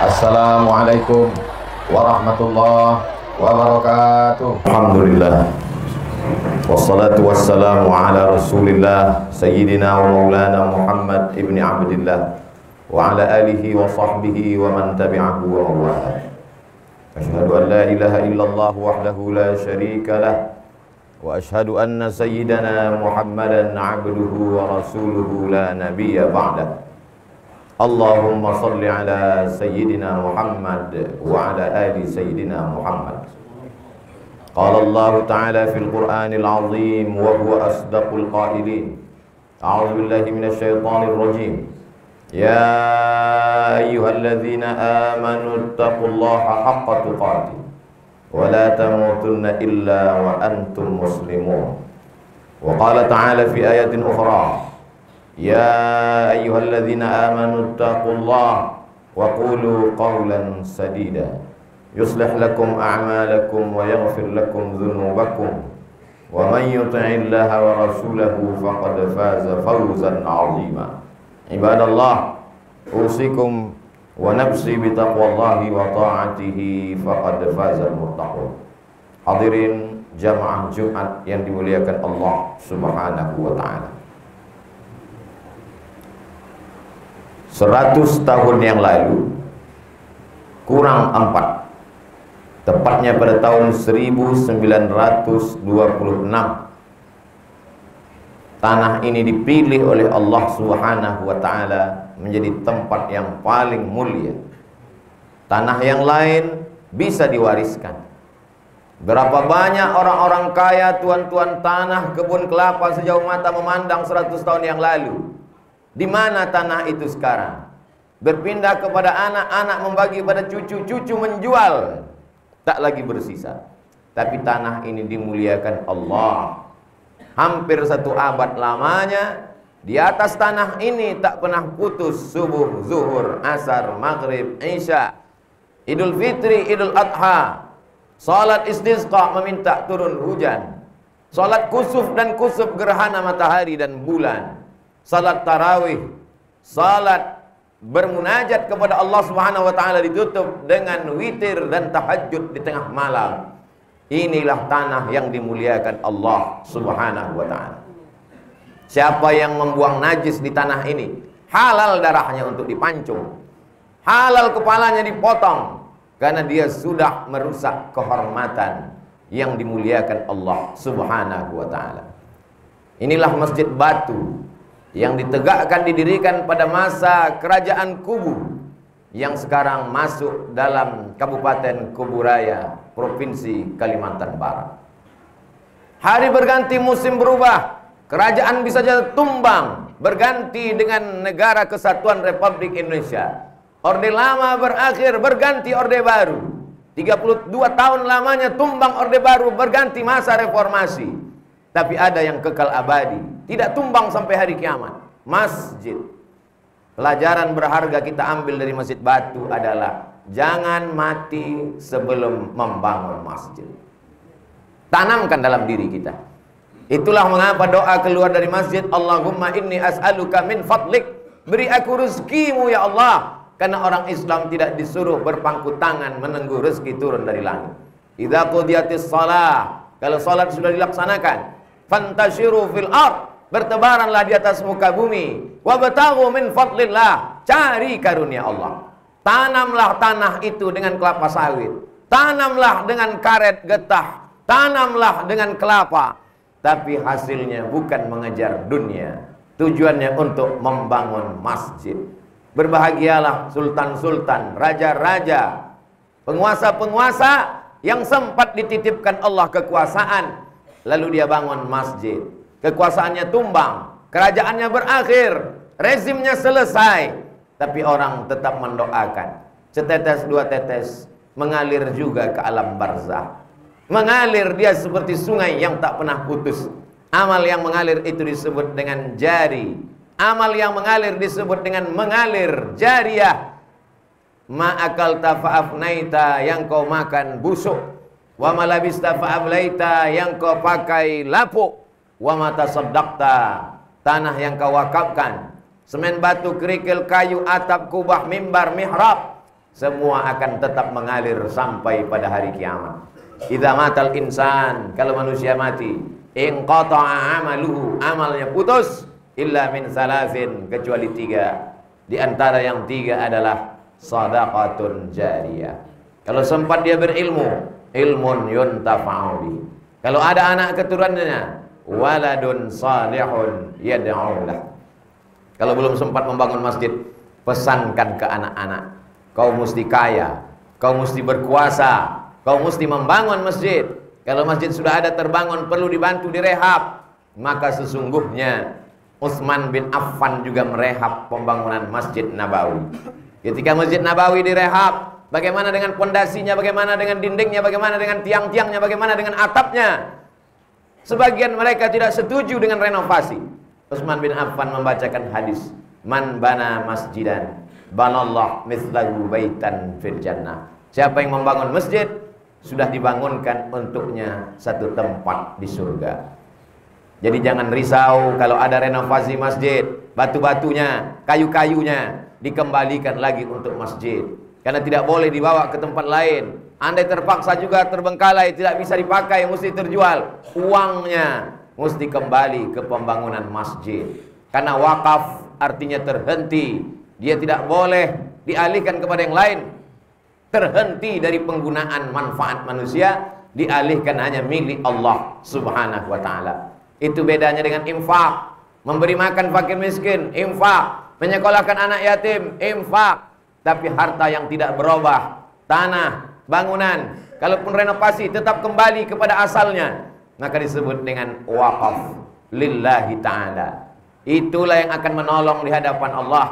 Assalamualaikum warahmatullahi wabarakatuh. Alhamdulillah. Wassalatu wassalamu ala rasulillah Sayyidina wa maulana Muhammad ibn Abdillah wa ala alihi wa sahbihi wa man tabi'ahu wa mawalah. Ashhadu an la ilaha illallah wahdahu la syarika lah, wa ashhadu anna sayyidana Muhammadan abduhu wa rasuluhu la nabiyya ba'dah. Allahumma salli ala sayyidina Muhammad wa ala ali sayyidina Muhammad. Qala Allah ta'ala fil Qur'anil azim wa huwa asdaqul qailin. A'udzu billahi minasy syaithanir rajim. Ya ayyuhalladzina amanu taqullaha haqqa tuqatih wa la tamutunna illa wa antum muslimun. Wa qala ta'ala fi ayatin ukhra. Ya ayyuhalladzina amanu taqullaha wa qulu qawlan sadida yuslih lakum a'malakum wa yaghfir lakum dhunubakum wa man yuti'illaha wa rasulahu faqad faza fawzan 'azima. Ibadallah, usikum wa nafsi bi taqwallahi wa ta'atihi faqad fazal muttaqun. Hadirin jamaah Jumat yang dimuliakan Allah Subhanahu wa taala. 100 tahun yang lalu kurang 4, tepatnya pada tahun 1926, tanah ini dipilih oleh Allah Subhanahu wa taala menjadi tempat yang paling mulia. Tanah yang lain bisa diwariskan. Berapa banyak orang-orang kaya, tuan-tuan tanah, kebun kelapa sejauh mata memandang 100 tahun yang lalu. Di mana tanah itu sekarang? Berpindah kepada anak-anak, membagi pada cucu-cucu, menjual, tak lagi bersisa. Tapi tanah ini dimuliakan Allah. Hampir 1 abad lamanya di atas tanah ini tak pernah putus subuh, zuhur, asar, maghrib, isya, Idul Fitri, Idul Adha, salat istisqa meminta turun hujan, salat kusuf dan kusuf gerhana matahari dan bulan, salat tarawih, salat bermunajat kepada Allah Subhanahu wa taala ditutup dengan witir dan tahajud di tengah malam. Inilah tanah yang dimuliakan Allah Subhanahu wa taala. Siapa yang membuang najis di tanah ini, halal darahnya untuk dipancung, halal kepalanya dipotong, karena dia sudah merusak kehormatan yang dimuliakan Allah Subhanahu wa taala. Inilah Masjid Batu yang ditegakkan, didirikan pada masa kerajaan Kubu, yang sekarang masuk dalam Kabupaten Kuburaya, Provinsi Kalimantan Barat. Hari berganti, musim berubah, kerajaan bisa jadi tumbang, berganti dengan Negara Kesatuan Republik Indonesia. Orde lama berakhir, berganti orde baru. 32 tahun lamanya tumbang orde baru, berganti masa reformasi. Tapi ada yang kekal abadi, tidak tumbang sampai hari kiamat. Masjid. Pelajaran berharga kita ambil dari Masjid Batu adalah jangan mati sebelum membangun masjid. Tanamkan dalam diri kita. Itulah mengapa doa keluar dari masjid, Allahumma inni as'aluka min fadlik, beri aku rezekimu ya Allah. Karena orang Islam tidak disuruh berpangku tangan menunggu rezeki turun dari langit. Idza qudiyatis shalah, kalau salat sudah dilaksanakan, fantashiru fil ard, bertebaranlah di atas muka bumi, wabtaghu min fadlillah, cari karunia Allah. Tanamlah tanah itu dengan kelapa sawit, tanamlah dengan karet getah, tanamlah dengan kelapa, tapi hasilnya bukan mengejar dunia, tujuannya untuk membangun masjid. Berbahagialah sultan-sultan, raja-raja, penguasa-penguasa yang sempat dititipkan Allah kekuasaan, lalu dia bangun masjid, kekuasaannya tumbang, kerajaannya berakhir, rezimnya selesai, tapi orang tetap mendoakan. Setetes dua tetes mengalir juga ke alam barzah. Mengalir dia seperti sungai yang tak pernah putus. Amal yang mengalir itu disebut dengan jari. Amal yang mengalir disebut dengan mengalir jariyah. Ma'akal tafa'afnaita, yang kau makan busuk. Wa malabista fa'ablaita, yang kau pakai lapuk. Wa mata sabdakta, tanah yang kau wakafkan. Semen, batu, kerikil, kayu, atap, kubah, mimbar, mihrab, semua akan tetap mengalir sampai pada hari kiamat. Idza matal insan, kalau manusia mati, inqata'a amaluhu, amalnya putus, illa min salasin, kecuali 3. Di antara yang 3 adalah shadaqatun jariyah. Kalau sempat dia berilmu, ilmun yuntafa'u bihi. Kalau ada anak keturunannya, waladun salihun yad'u lah. Kalau belum sempat membangun masjid, pesankan ke anak-anak, kau mesti kaya, kau mesti berkuasa, kau mesti membangun masjid. Kalau masjid sudah ada terbangun, perlu dibantu direhab, maka sesungguhnya Utsman bin Affan juga merehab pembangunan Masjid Nabawi. Ketika Masjid Nabawi direhab, bagaimana dengan pondasinya, bagaimana dengan dindingnya, bagaimana dengan tiang-tiangnya, bagaimana dengan atapnya? Sebagian mereka tidak setuju dengan renovasi. Utsman bin Affan membacakan hadis, man bana masjidan banallah mithlahu baitan fil jannah. Siapa yang membangun masjid, sudah dibangunkan untuknya satu tempat di surga. Jadi jangan risau kalau ada renovasi masjid, batu-batunya, kayu-kayunya dikembalikan lagi untuk masjid. Karena tidak boleh dibawa ke tempat lain. Andai terpaksa juga terbengkalai, tidak bisa dipakai, mesti terjual. Uangnya mesti kembali ke pembangunan masjid. Karena wakaf artinya terhenti. Dia tidak boleh dialihkan kepada yang lain. Terhenti dari penggunaan manfaat manusia, dialihkan hanya milik Allah Subhanahu wa ta'ala. Itu bedanya dengan infak. Memberi makan fakir miskin, infak. Menyekolahkan anak yatim, infak. Tapi harta yang tidak berubah, tanah, bangunan, kalaupun renovasi tetap kembali kepada asalnya, maka disebut dengan wakaf lillahi ta'ala. Itulah yang akan menolong di hadapan Allah.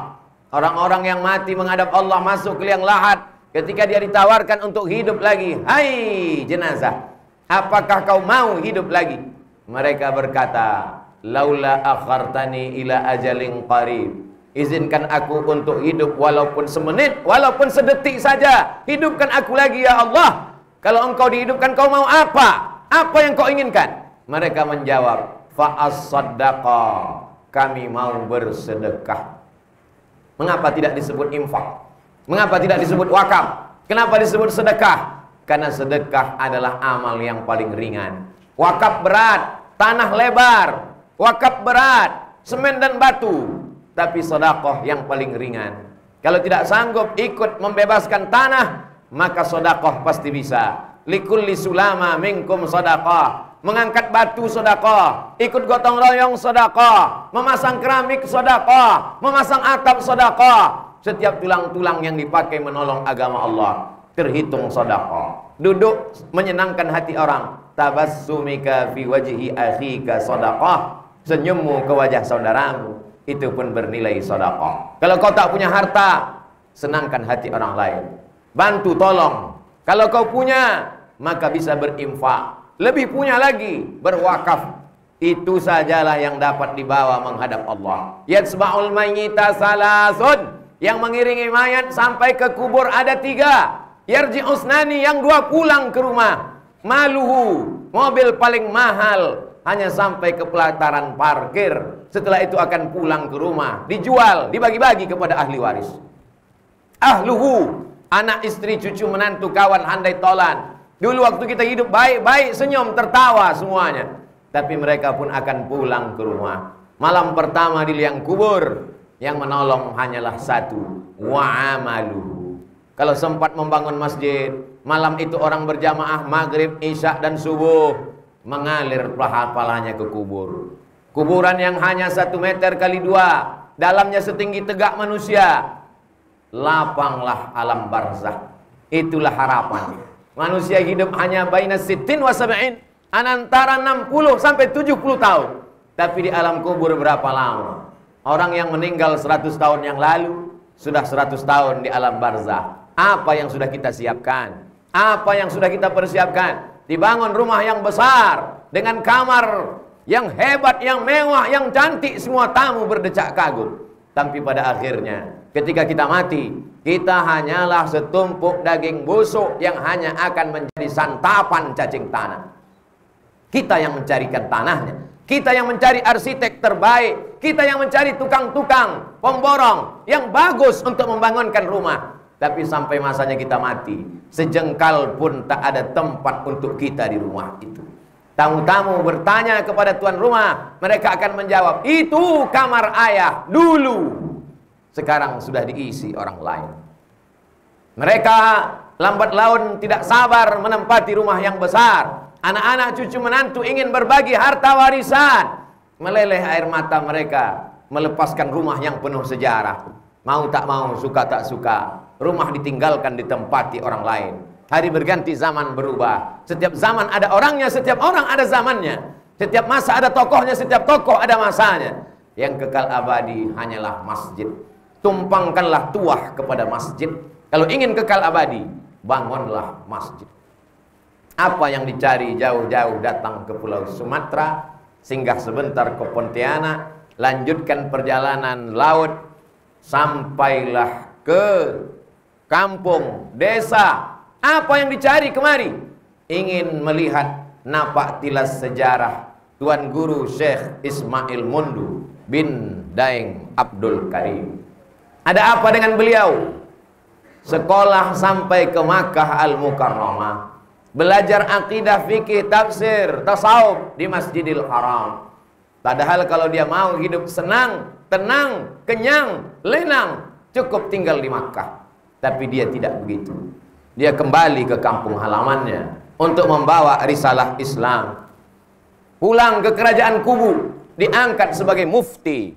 Orang-orang yang mati menghadap Allah masuk ke liang lahat, ketika dia ditawarkan untuk hidup lagi, hai jenazah, apakah kau mau hidup lagi? Mereka berkata, laula akhartani ila ajalin qarib, izinkan aku untuk hidup walaupun semenit, walaupun sedetik saja. Hidupkan aku lagi ya Allah. Kalau engkau dihidupkan, kau mau apa? Apa yang kau inginkan? Mereka menjawab, fa'as-saddaqa, kami mau bersedekah. Mengapa tidak disebut infak? Mengapa tidak disebut wakaf? Kenapa disebut sedekah? Karena sedekah adalah amal yang paling ringan. Wakaf berat, tanah lebar. Wakaf berat, semen dan batu. Tapi sedekah yang paling ringan. Kalau tidak sanggup ikut membebaskan tanah, maka sedekah pasti bisa. Likulli sulama minkum sedekah. Mengangkat batu sedekah, ikut gotong royong sedekah, memasang keramik sedekah, memasang atap sedekah. Setiap tulang-tulang yang dipakai menolong agama Allah terhitung sedekah. Duduk menyenangkan hati orang, tabassumika fi wajhi akhika sedekah. Senyummu ke wajah saudaramu, itu pun bernilai sedekah. Kalau kau tak punya harta, senangkan hati orang lain, bantu tolong. Kalau kau punya, maka bisa berinfak. Lebih punya lagi, berwakaf. Itu sajalah yang dapat dibawa menghadap Allah. Yatsba'ul mayyita salasun, yang mengiringi mayat sampai ke kubur ada 3. Yarji'usnani, yang 2 pulang ke rumah. Maluhu, mobil paling mahal, hanya sampai ke pelataran parkir. Setelah itu akan pulang ke rumah, dijual, dibagi-bagi kepada ahli waris. Ahluhu, anak, istri, cucu, menantu, kawan, handai tolan. Dulu waktu kita hidup baik-baik, senyum, tertawa semuanya. Tapi mereka pun akan pulang ke rumah. Malam pertama di liang kubur, yang menolong hanyalah 1, wa'amaluhu. Kalau sempat membangun masjid, malam itu orang berjamaah maghrib, isya dan subuh, mengalir pahalanya ke kubur. Kuburan yang hanya 1 meter kali 2, dalamnya setinggi tegak manusia. Lapanglah alam barzakh. Itulah harapan. Manusia hidup hanya baina sittin wa sab'in, antara 60 sampai 70 tahun. Tapi di alam kubur berapa lama? Orang yang meninggal 100 tahun yang lalu sudah 100 tahun di alam barzakh. Apa yang sudah kita siapkan? Apa yang sudah kita persiapkan? Dibangun rumah yang besar dengan kamar yang hebat, yang mewah, yang cantik, semua tamu berdecak kagum. Tapi pada akhirnya ketika kita mati, kita hanyalah setumpuk daging busuk yang hanya akan menjadi santapan cacing tanah. Kita yang mencarikan tanahnya, kita yang mencari arsitek terbaik, kita yang mencari tukang-tukang pemborong yang bagus untuk membangunkan rumah. Tapi sampai masanya kita mati, sejengkal pun tak ada tempat untuk kita di rumah itu. Tamu-tamu bertanya kepada tuan rumah, mereka akan menjawab, itu kamar ayah dulu. Sekarang sudah diisi orang lain. Mereka lambat laun tidak sabar menempati rumah yang besar. Anak-anak cucu menantu ingin berbagi harta warisan. Meleleh air mata mereka melepaskan rumah yang penuh sejarah. Mau tak mau, suka tak suka, rumah ditinggalkan ditempati orang lain. Hari berganti, zaman berubah. Setiap zaman ada orangnya, setiap orang ada zamannya. Setiap masa ada tokohnya, setiap tokoh ada masanya. Yang kekal abadi hanyalah masjid. Tumpangkanlah tuah kepada masjid. Kalau ingin kekal abadi, bangunlah masjid. Apa yang dicari jauh-jauh datang ke Pulau Sumatera, singgah sebentar ke Pontianak, lanjutkan perjalanan laut, sampailah ke kampung, desa. Apa yang dicari kemari? Ingin melihat napak tilas sejarah Tuan Guru Syekh Ismail Mundu bin Daeng Abdul Karim. Ada apa dengan beliau? Sekolah sampai ke Makkah Al-Mukarramah, belajar akidah, fikih, tafsir, tasawuf di Masjidil Haram. Padahal kalau dia mau hidup senang, tenang, kenyang, lenang, cukup tinggal di Makkah. Tapi dia tidak begitu. Dia kembali ke kampung halamannya untuk membawa risalah Islam. Pulang ke kerajaan Kubu, diangkat sebagai mufti.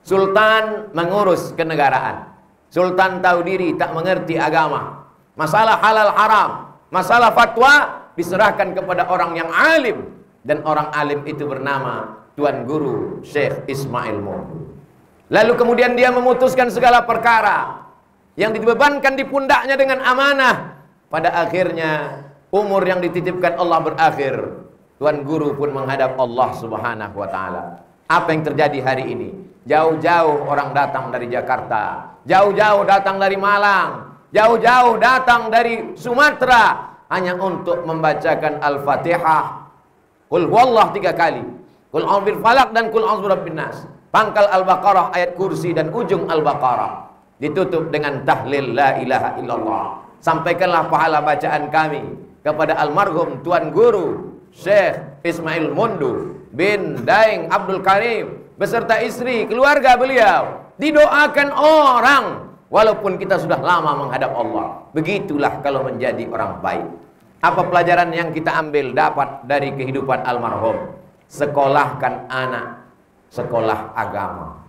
Sultan mengurus kenegaraan. Sultan tahu diri, tak mengerti agama. Masalah halal haram, masalah fatwa diserahkan kepada orang yang alim. Dan orang alim itu bernama Tuan Guru Syekh Ismail Mundu. Lalu kemudian dia memutuskan segala perkara yang dibebankan di pundaknya dengan amanah. Pada akhirnya umur yang dititipkan Allah berakhir. Tuan Guru pun menghadap Allah Subhanahu wa ta'ala. Apa yang terjadi hari ini? Jauh-jauh orang datang dari Jakarta, jauh-jauh datang dari Malang, jauh-jauh datang dari Sumatera hanya untuk membacakan Al-Fatihah, Qul huwallah 3 kali, Qul a'udzu bil falaq dan Qul a'udzu birabbin nas. Pangkal Al-Baqarah, ayat kursi dan ujung Al-Baqarah. Ditutup dengan tahlil la ilaha illallah. Sampaikanlah pahala bacaan kami kepada almarhum Tuan Guru Syekh Ismail Mundu bin Daeng Abdul Karim beserta istri, keluarga beliau. Didoakan orang walaupun kita sudah lama menghadap Allah. Begitulah kalau menjadi orang baik. Apa pelajaran yang kita ambil dapat dari kehidupan almarhum? Sekolahkan anak sekolah agama.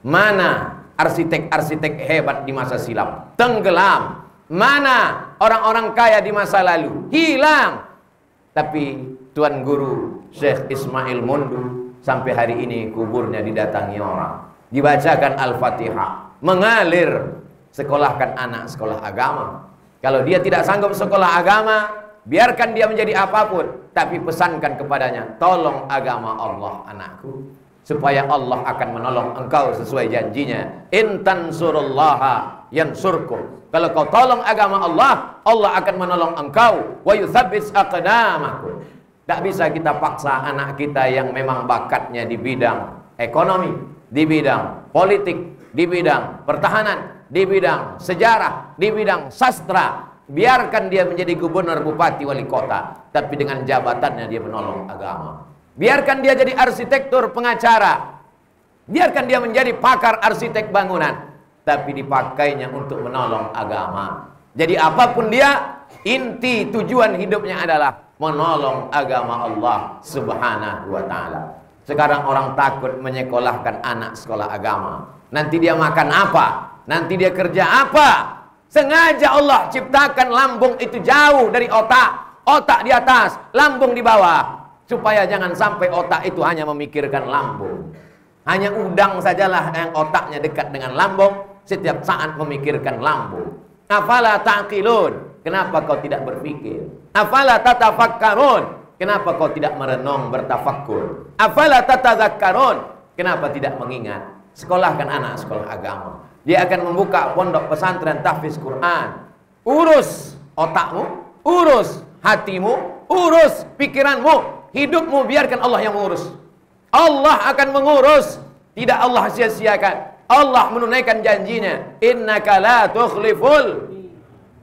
Mana arsitek-arsitek hebat di masa silam? Tenggelam. Mana orang-orang kaya di masa lalu? Hilang. Tapi Tuan Guru Syekh Ismail Mundu sampai hari ini kuburnya didatangi orang, dibacakan Al-Fatihah, mengalir. Sekolahkan anak sekolah agama. Kalau dia tidak sanggup sekolah agama, biarkan dia menjadi apapun, tapi pesankan kepadanya, tolong agama Allah anakku, supaya Allah akan menolong engkau sesuai janjinya. In tansurullaha yansurkum. Kalau kau tolong agama Allah, Allah akan menolong engkau. Wa yutsabbits aqdamakum. Tak bisa kita paksa anak kita yang memang bakatnya di bidang ekonomi, di bidang politik, di bidang pertahanan, di bidang sejarah, di bidang sastra. Biarkan dia menjadi gubernur, bupati, wali kota, tapi dengan jabatannya dia menolong agama. Biarkan dia jadi arsitektur, pengacara. Biarkan dia menjadi pakar arsitek bangunan, tapi dipakainya untuk menolong agama. Jadi apapun dia, inti tujuan hidupnya adalah menolong agama Allah Subhanahu wa ta'ala. Sekarang orang takut menyekolahkan anak sekolah agama. Nanti dia makan apa? Nanti dia kerja apa? Sengaja Allah ciptakan lambung itu jauh dari otak. Otak di atas, lambung di bawah. Supaya jangan sampai otak itu hanya memikirkan lambung. Hanya udang sajalah yang otaknya dekat dengan lambung, setiap saat memikirkan lambung. Afala ta'qilun? Kenapa kau tidak berpikir? Afala tatafakkarun? Kenapa kau tidak merenung, bertafakkur? Afala tatadzakkarun? Kenapa tidak mengingat? Sekolahkan anak sekolah agama. Dia akan membuka pondok pesantren tahfiz Quran. Urus otakmu, urus hatimu, urus pikiranmu. Hidupmu biarkan Allah yang mengurus. Allah akan mengurus. Tidak Allah sia-siakan. Allah menunaikan janjinya. Innaka la tukhliful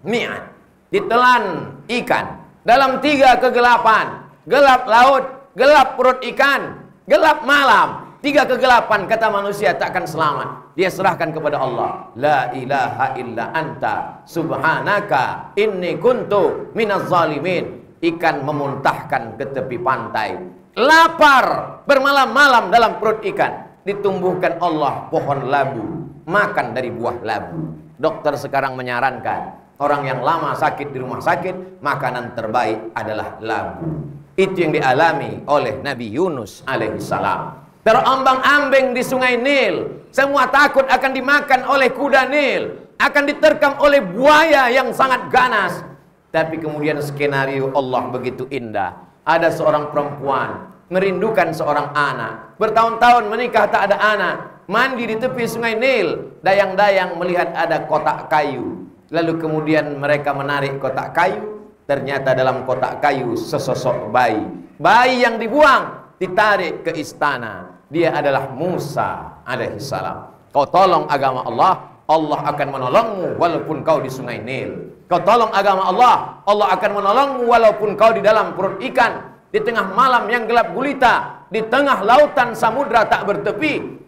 mi'ad. Ditelan ikan dalam 3 kegelapan. Gelap laut, gelap perut ikan, gelap malam. 3 kegelapan, kata manusia tak akan selamat. Dia serahkan kepada Allah. La ilaha illa anta subhanaka inni kuntu minaz zalimin. Ikan memuntahkan ke tepi pantai. Lapar bermalam-malam dalam perut ikan. Ditumbuhkan Allah pohon labu, makan dari buah labu. Dokter sekarang menyarankan orang yang lama sakit di rumah sakit, makanan terbaik adalah labu. Itu yang dialami oleh Nabi Yunus alaihissalam. Terombang-ambing di sungai Nil, semua takut akan dimakan oleh kuda Nil, akan diterkam oleh buaya yang sangat ganas. Tapi kemudian skenario Allah begitu indah. Ada seorang perempuan merindukan seorang anak, bertahun-tahun menikah tak ada anak, mandi di tepi sungai Nil, dayang-dayang melihat ada kotak kayu. Lalu kemudian mereka menarik kotak kayu, ternyata dalam kotak kayu sesosok bayi. Bayi yang dibuang ditarik ke istana. Dia adalah Musa alaihissalam. Kau tolong agama Allah, Allah akan menolongmu walaupun kau di sungai Nil. Kau tolong agama Allah, Allah akan menolongmu walaupun kau di dalam perut ikan, di tengah malam yang gelap gulita, di tengah lautan samudra tak bertepi.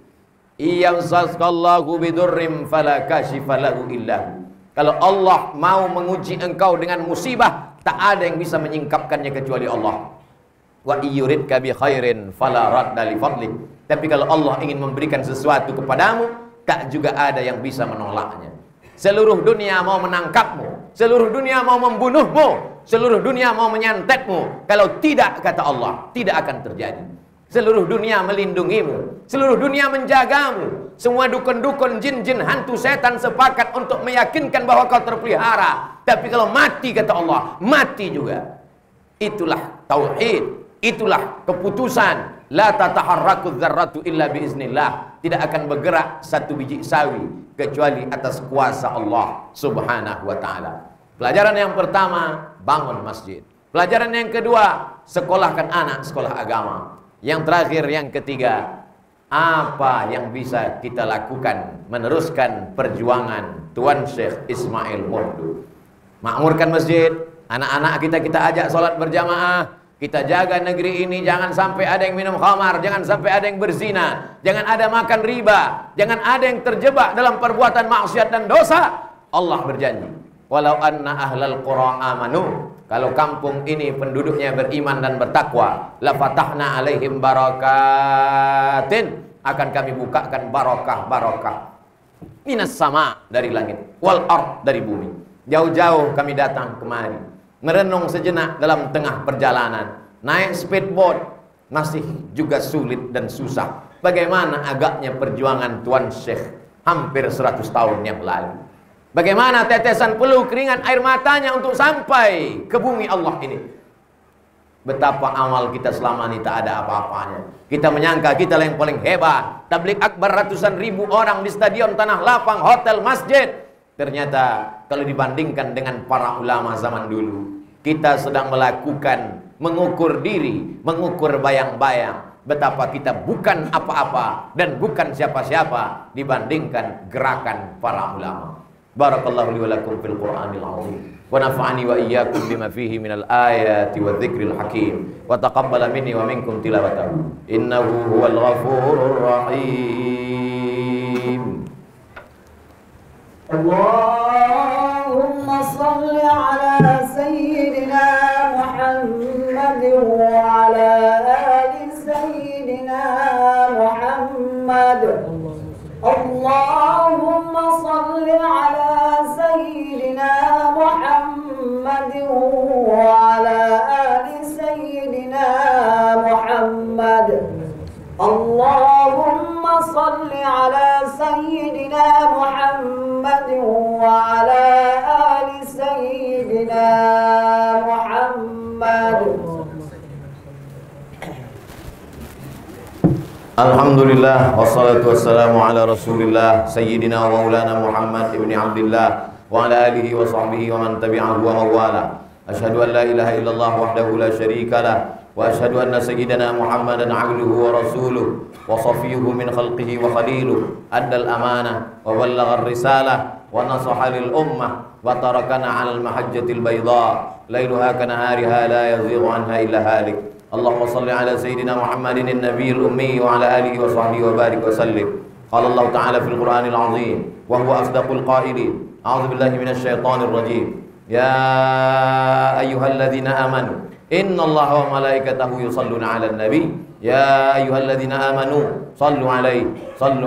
Iyamsaskallahu bidurrim fala kashifa lahu illahu. Kalau Allah mau menguji engkau dengan musibah, tak ada yang bisa menyingkapkannya kecuali Allah. Wa iyuridka bi khairin fala radda li fadli. Tapi kalau Allah ingin memberikan sesuatu kepadamu, tak juga ada yang bisa menolaknya. Seluruh dunia mau menangkapmu, seluruh dunia mau membunuhmu, seluruh dunia mau menyantetmu. Kalau tidak, kata Allah, tidak akan terjadi. Seluruh dunia melindungimu, seluruh dunia menjagamu. Semua dukun-dukun, jin-jin, hantu setan sepakat untuk meyakinkan bahwa kau terpelihara. Tapi kalau mati, kata Allah, mati juga. Itulah tauhid, itulah keputusan. La tataharraku dzarratu illa biiznillah. Tidak akan bergerak satu biji sawi kecuali atas kuasa Allah subhanahu wa ta'ala. Pelajaran yang pertama, bangun masjid. Pelajaran yang kedua, sekolahkan anak sekolah agama. Yang terakhir, yang ketiga, apa yang bisa kita lakukan meneruskan perjuangan Tuan Syekh Ismail Murdu? Makmurkan masjid, anak-anak kita ajak sholat berjamaah. Kita jaga negeri ini, jangan sampai ada yang minum khamar, jangan sampai ada yang berzina, jangan ada makan riba, jangan ada yang terjebak dalam perbuatan maksiat dan dosa. Allah berjanji, walau anna ahlal qura amanu, kalau kampung ini penduduknya beriman dan bertakwa, la fatahna alaihim barakatin, akan kami bukakan barokah-barokah minas sama, dari langit, wal ard, dari bumi. Jauh-jauh kami datang kemari, merenung sejenak dalam tengah perjalanan. Naik speedboat masih juga sulit dan susah. Bagaimana agaknya perjuangan Tuan Syekh hampir 100 tahun yang lalu. Bagaimana tetesan peluh keringat air matanya untuk sampai ke bumi Allah ini. Betapa amal kita selama ini tak ada apa-apanya. Kita menyangka kita yang paling hebat. Tabligh akbar ratusan ribu orang di stadion, tanah lapang, hotel, masjid. Ternyata kalau dibandingkan dengan para ulama zaman dulu, kita sedang melakukan mengukur diri, mengukur bayang-bayang betapa kita bukan apa-apa dan bukan siapa-siapa dibandingkan gerakan para ulama. Barakallahu li wa lakum fil Qur'anil azim wa nafa'ani wa iyyakum bima fihi minal ayati wa dzikril hakim wa taqabbala minni wa minkum tilawatahu innahu huwal ghafurur rahim. Allahumma salli ala sayyidina Muhammad wa ala ali sayyidina Muhammad. Allahumma salli ala sayyidina Muhammad wa ala ali sayyidina Muhammad. Allahumma salli ala sayyidina Muhammad wa ala ali sayyidina Muhammad. Alhamdulillah wassalatu wassalamu ala Rasulillah sayyidina wa maulana Muhammad ibn Abdullah wa ala alihi wa sahbihi wa man tabi'ahu wa mawala. Asyhadu an la ilaha illallah wahdahu la syarika lah وأشهد أن سيدنا محمدا عبده ورسوله وصفيه من خلقه وخليله أدى الأمانة وبلغ الرسالة ونصح للأمة وتركنا على المحجة البيضاء ليلها كنهارها لا يزيغ عنها إلا هالك. اللهم صل على سيدنا محمد النبي الأمي وعلى آله وصحبه وبارك وسلم. قال الله تعالى في القرآن العظيم وهو أصدق القائلين: أعوذ بالله من الشيطان الرجيم. يا أيها الذين آمنوا إن الله وملائكته يصلون على النبي يا أيها الذين آمنوا صلوا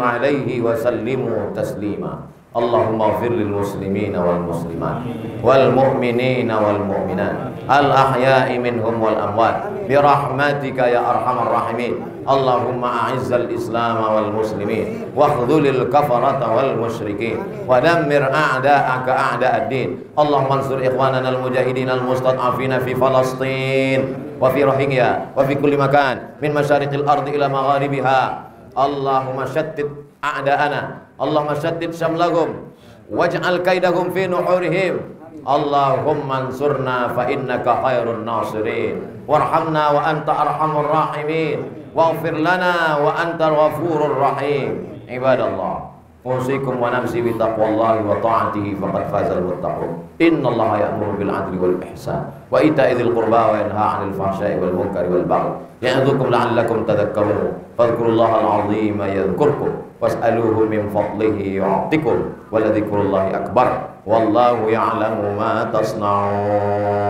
عليه وسلموا تسليما. اللهم اغفر للمسلمين والمسلمات والمؤمنين والمؤمنات الأحياء منهم والأموات برحمتك يا أرحم الراحمين. اللهم أعز الإسلام والمسلمين واخذل الكفرة والمشركين ودمر أعداءك أعداء الدين. اللهم انصر إخواننا المجاهدين المستضعفين في فلسطين وفي روهينجا وفي كل مكان من مشارق الأرض إلى مغاربها. اللهم شتت أعداءنا، اللهم شتت شملهم واجعل كيدهم في نحورهم. اللهم انصرنا فإنك خير الناصرين وارحمنا وأنت أرحم الراحمين واغفر لنا وأنت الغفور الرحيم. عباد الله، أوصيكم ونفسي بتقوى الله وطاعته فقد فاز المتقون. إن الله يأمر بالعدل والإحسان وإيتاء ذي القربى وينهى عن الفحشاء والمنكر والبغي يعظكم لعلكم تذكرون. فاذكروا الله العظيم يذكركم واسألوه من فضله يعطكم ولذكر الله أكبر والله يعلم ما تصنعون.